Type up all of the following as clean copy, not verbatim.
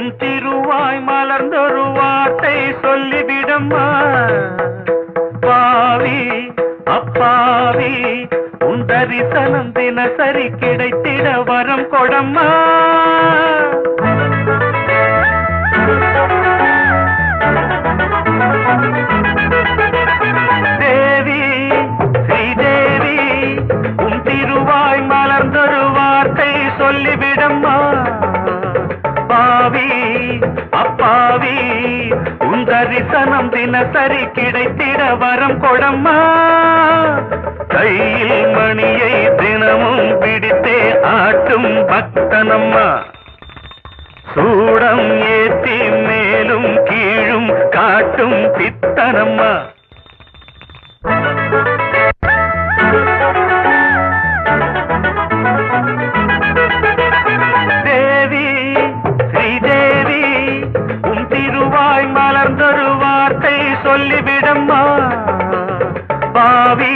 உன் திருவாய் மலர்ந்தொரு வார்த்தை சொல்லிவிடம்மா. பாவி அப்பாவி உன் தரிசனம் தினசரி கிடைத்திட வரம் கொடம்மா. தேவி ஸ்ரீதேவி உன் திருவாய் மலர்ந்தொரு வார்த்தை சொல்லிவிடம்மா. பாவி அப்பாவி உன் தரிசனம் தினசரி கிடைத்திட வரம் கொடம்மா. கையில் மணியை தினமும் பிடித்தே ஆட்டும் பக்தனம்மா. சூடம் ஏத்தி மேலும் கீழும் காட்டும் பித்தனம்மா. தேவி ஸ்ரீதேவி உன் திருவாய் மலர்ந்தொரு வார்த்தை சொல்லிவிடம்மா. பாவி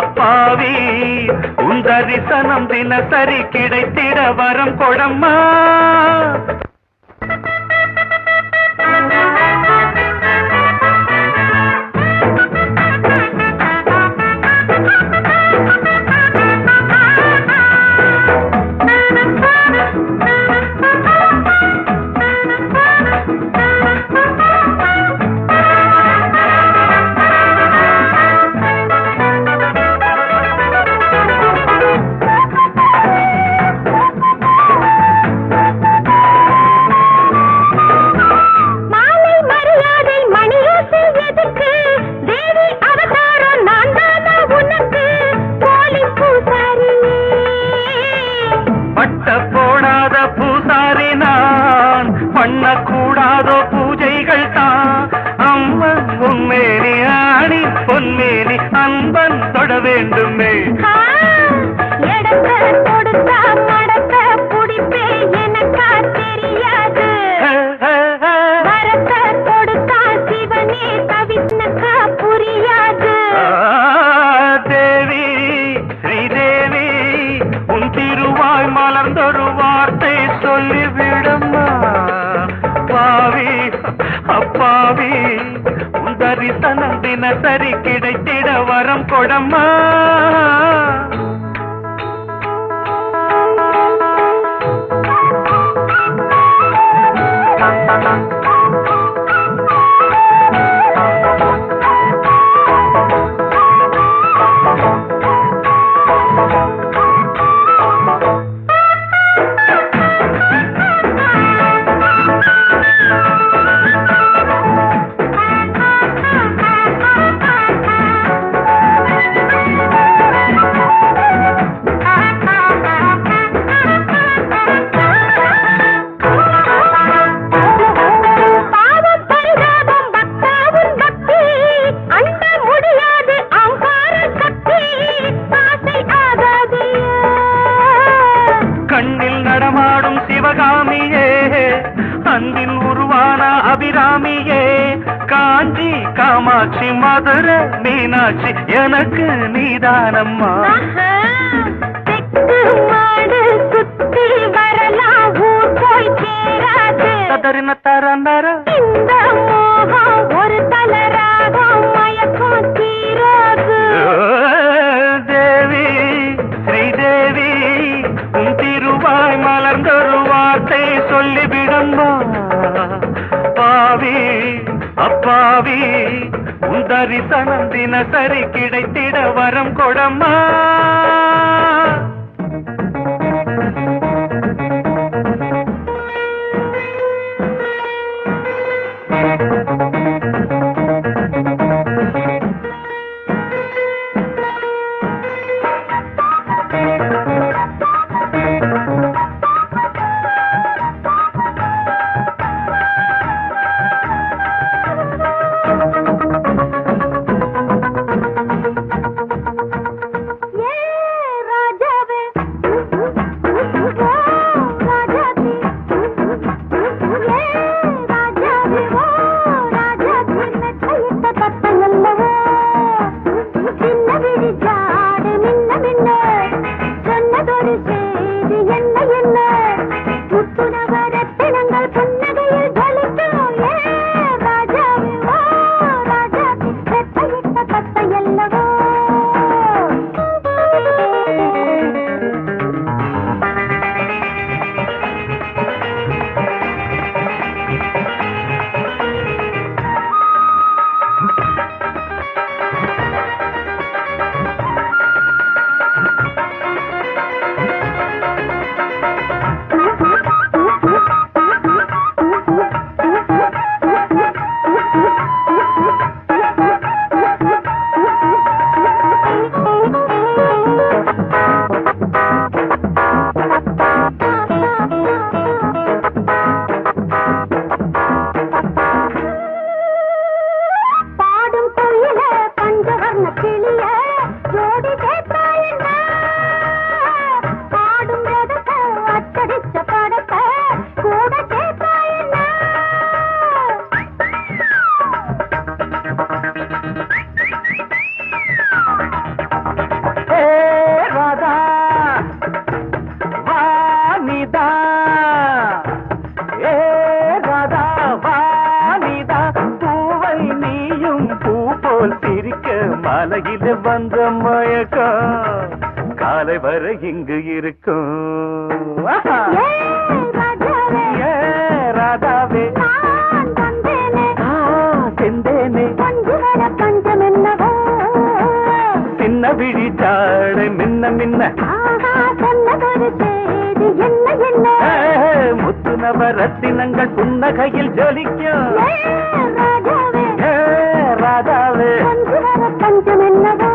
அப்பாவி உன் தரிசனம் தினசரி கிடைத்திட வரம் கொடம்மா. போடாத பூசாரி நான் பண்ணக்கூடாதோ பூஜைகள் தான். அம்மன் உன்மேனி ஆணி பொன்மேனி அன்பன் தொட வேண்டுமே. தேவி ஸ்ரீதேவி உன் திருவாய் மலர்ந்தொரு வார்த்தை சொல்லிவிடம்மா. பாவி அப்பாவி உன் தரிசனம் தினசரி கிடைத்திட வரம் கொடம்மா. கண்ணில் நடமாடும் சிவகாமியே அன்பின் உருவான அபிராமியே. காஞ்சி காமாட்சி மதுரை மீனாட்சி எனக்கு நீதானம்மா. தரின தரந்தர ஒரு தலராகம் மயக்கம் தீராது. தேவி ஸ்ரீதேவி உன் திருவாய் மலர்ந்தொரு வார்த்தை சொல்லிவிடம்மா. பாவி அப்பாவி உன் தரிசனம் தினசரி கிடைத்திட வரம் கொடம்மா. ராஜா மாலையில வந்த மயக்கம் காலை வரை இங்கு இருக்கும். ராதாவே செந்தேனே சின்ன விழி சாட மின்ன மின்ன முத்து நவரத்தினங்கள் புன்னகையில் ஜொலிக்கும். ராதாவே பஞ்சம் என்னவோ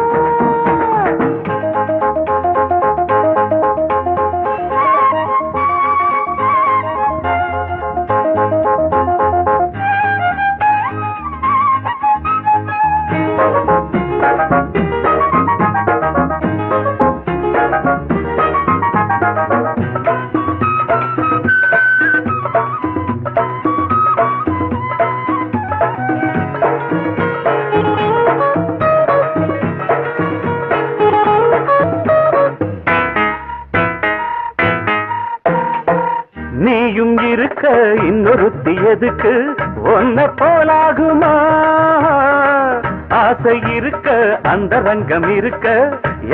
நீயும் இருக்க இன்னொருத்தி எதுக்கு ஒன்ன போலாகுமா? ஆசை இருக்க அந்த ரங்கம் இருக்க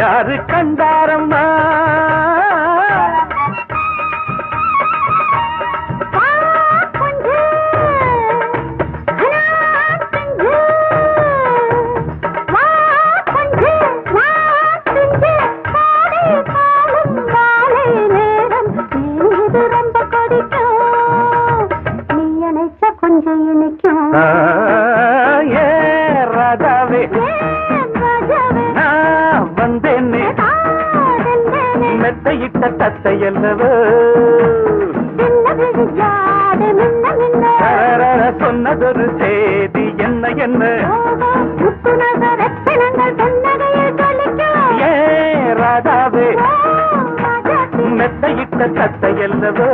யாரு கண்டாரம்மா? ராதாவே நான் வந்தேனே மெத்தையிட்ட தத்தை அல்லவோ சொன்னதொரு செய்தி என்ன என்ன ராதாவே மெத்தையிட்ட தத்தை அல்லவோ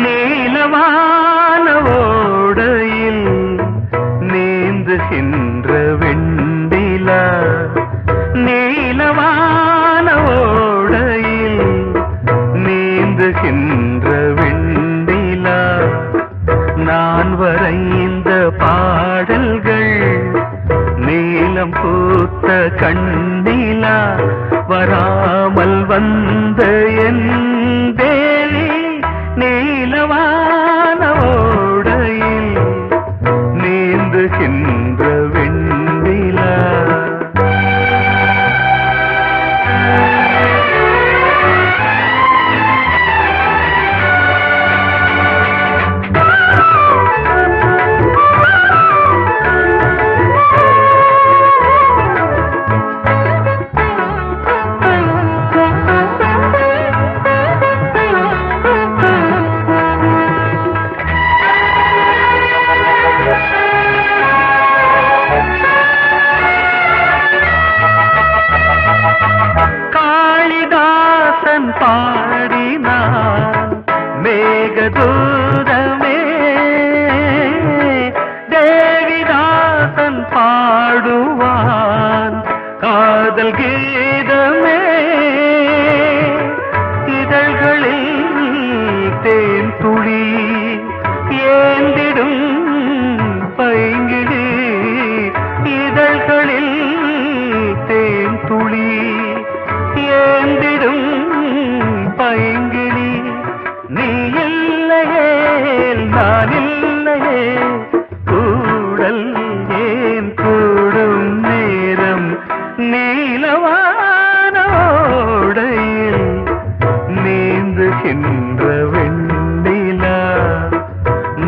நீலவான ஓடையில் நீந்துகின்ற வெண்டிலா, நீலவான ஓடையில் நீந்துகின்ற வெண்டிலா, நான் வரைந்த பாடல்கள் நீலம் பூத்த கண்ணிலா, வராமல் வந்த என் தேவி நீலவான ஓடையில் நீந்துகின்ற வெண்ணிலா. மேகதூதமே தேவிதாசன் பாடுவான் காதல் கீதமே இதழ்களில் தேன் துளி ஏந்திடும் பைங்கிடி இதழ்களில் தேன் துளி ஏந்திடும் பைங்கிளி நீ இல்லையே நான் இல்லையே கூடல் ஏன் கூடும் நேரம் நீலவானோடையில் நீந்துகின்ற வெண்ணிலா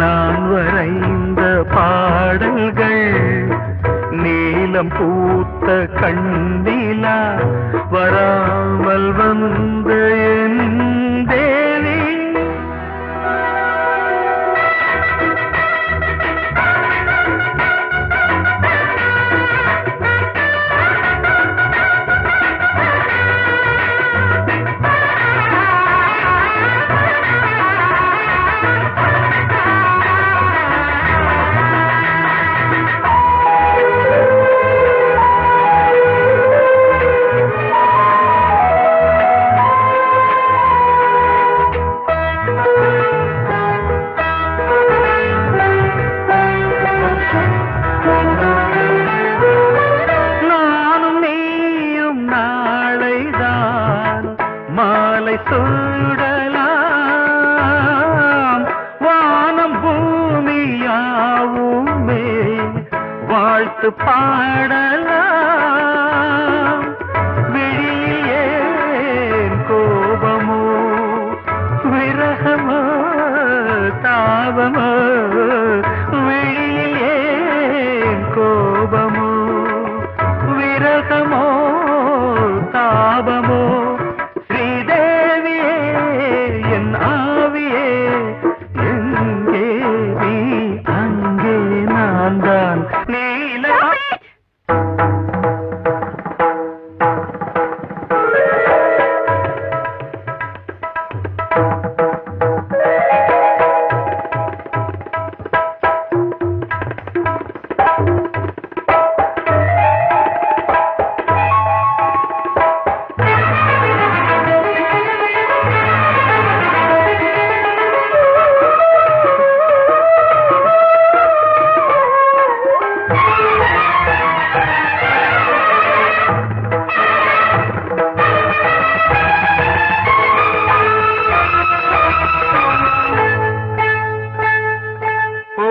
நான் வரைந்த பாடல்கள் நீலம் பூத்த கண்ணிலா வராமல் வந்த என் தேவி மாலை சூடலாம் வானம் பூமியாவுமே வாழ்த்து பாடலாம் விழியில் ஏன் கோபமோ விரகமோ தாபமோ விழியில் ஏன் கோபமோ விரகமோ தாபமோ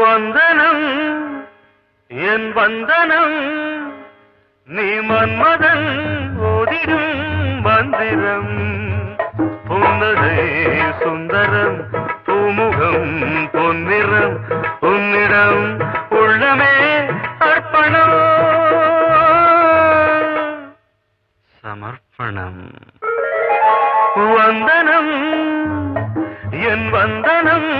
வந்தனம் என் வந்தனம் நீ மன்மதன் ஓதிடும் மந்திரம் புன்னகை சுந்தரம் பூமுகம் பொன்னிறம் உன்னிடம் உள்ளமே அர்ப்பணம் சமர்ப்பணம் வந்தனம் என் வந்தனம்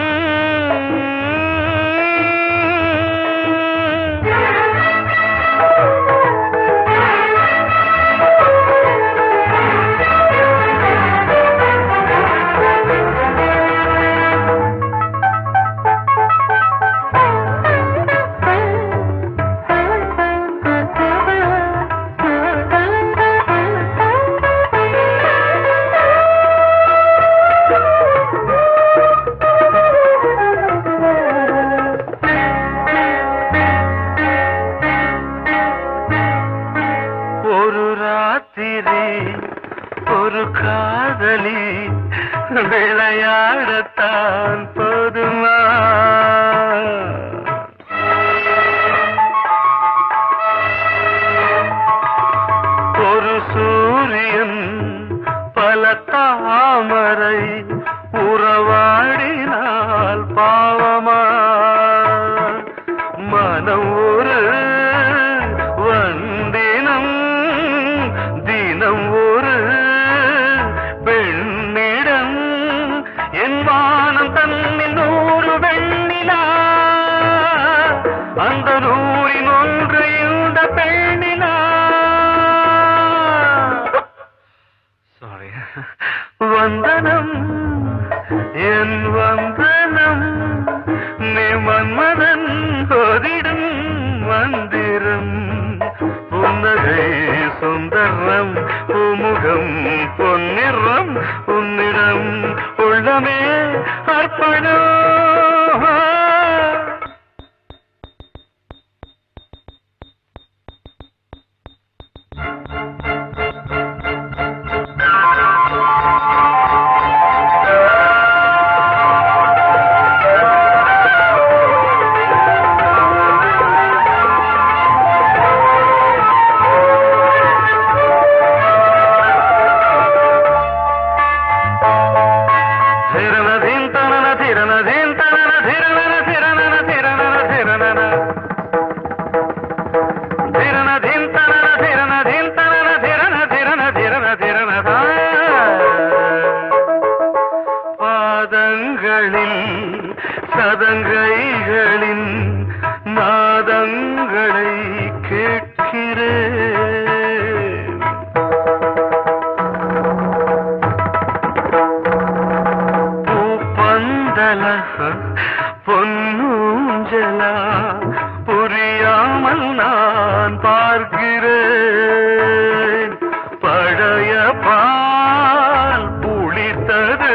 ஒரு காதலி விளையாடத்தான் போதுமா ஒரு சூரியன் பல தாமரை உறவாடினால் பாவமா மனம் ஒரு வண்டினம் தினம் ஒரு பெண்ணிடம் என் வானம் தன்னில் 100 வெண்ணிலா அந்த 100இன் ஒன்று இந்த பெண்ணிலா சாரி வந்தனம் என் வந்த உள்ளமே அர்ப்பணம். சதங்கைகளின் நாதங்களை கேட்கிறேன். பூப்பந்தல பொன்னூஞ்சலா புரியாமல் நான் பார்க்கிறேன். பழைய பால் புளித்தது,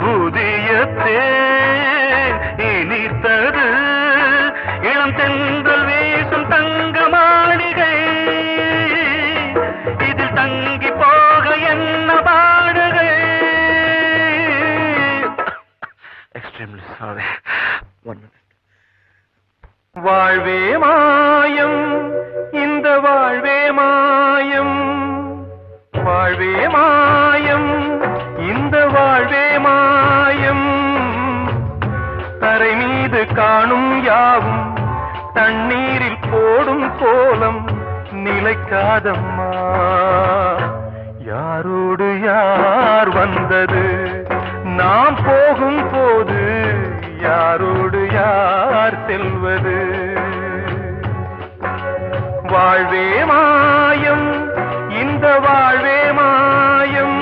புதிய தேன் இனித்தது, இளம் தென்றல் வீசும் தங்க மாளிகை, இதில் தங்கி போக என்ன பாடுகை. Extremely sorry. வாழ்வே மாயம், இந்த வாழ்வே மாயம், வாழ்வே மாயம், இந்த வாழ்வே மாயம். தரை மீது காணும் யாவும் தண்ணீரில் போடும் கோலம் நிலைக்காதம்மா. யாரோடு யார் வந்தது நாம் போகும் போது, யாரோடு யார் செல்வது. வாழ்வே மாயம், இந்த வாழ்வே மாயம்.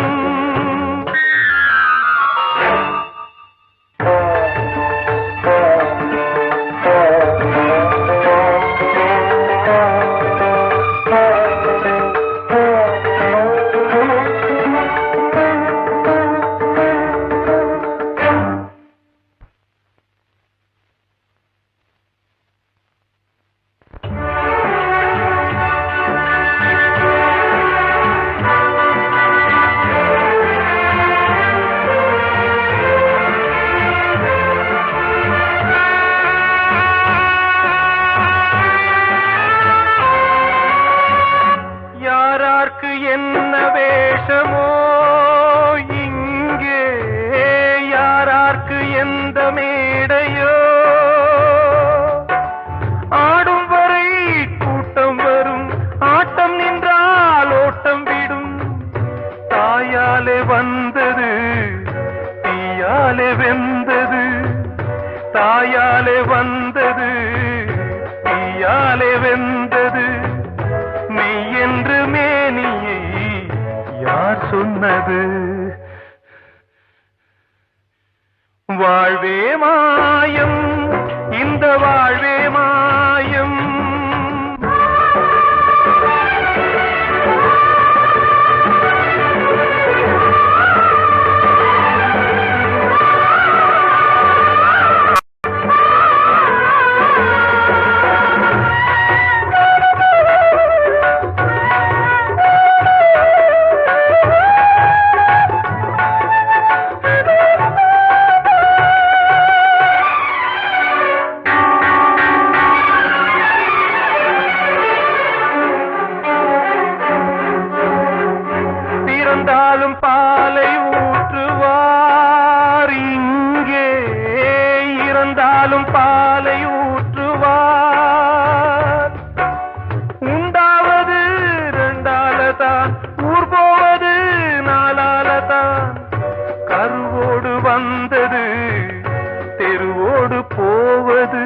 என்ன வேஷமோ இங்கே, யாரார்க்கு எந்த மேடையோ, ஆடும் வரை கூட்டம் வரும், ஆட்டம் நின்றால் ஓட்டம் விடும். தாயாலே வந்தது தீயாலே வெந்தது, தாயாலே வந்தது தீயாலே வெந்தது. மெய் என்று மேனியை யார் சொன்னது. வாழ்வே மாயம், இந்த வாழ்வே மாயம். இறந்தாலும் பாலை ஊற்றுவார் இங்கே, இறந்தாலும் பாலை ஊற்றுவார். உண்டாவது ரெண்டாலதான், ஊர் போவது நாலாலதான். கருவோடு வந்தது தெருவோடு போவது,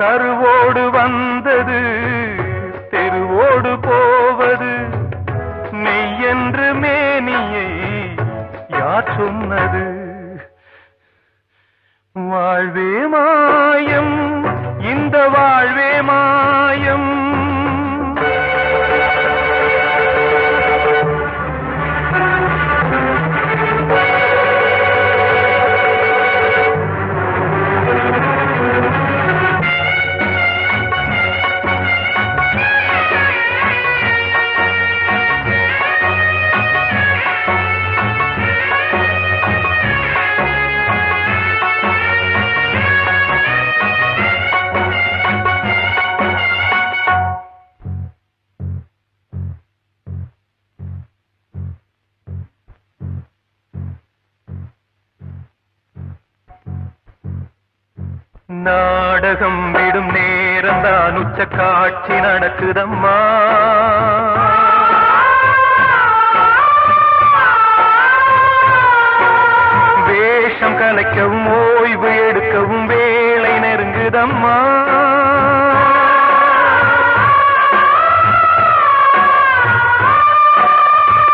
கருவோடு வந்தது தெருவோடு போவது. மெய் என்று மேனியை யார் சொன்னது. வாழ்வே மாயம், இந்த வாழ்வே மாயம். நாடகம் விடும் நேரம்தான் உச்ச காட்சி நடக்குதம்மா. வேஷம் கலைக்கவும் ஓய்வு எடுக்கவும் வேளை நெருங்குதம்மா.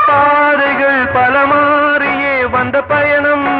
பாதைகள் பல மாறியே வந்த பயணம்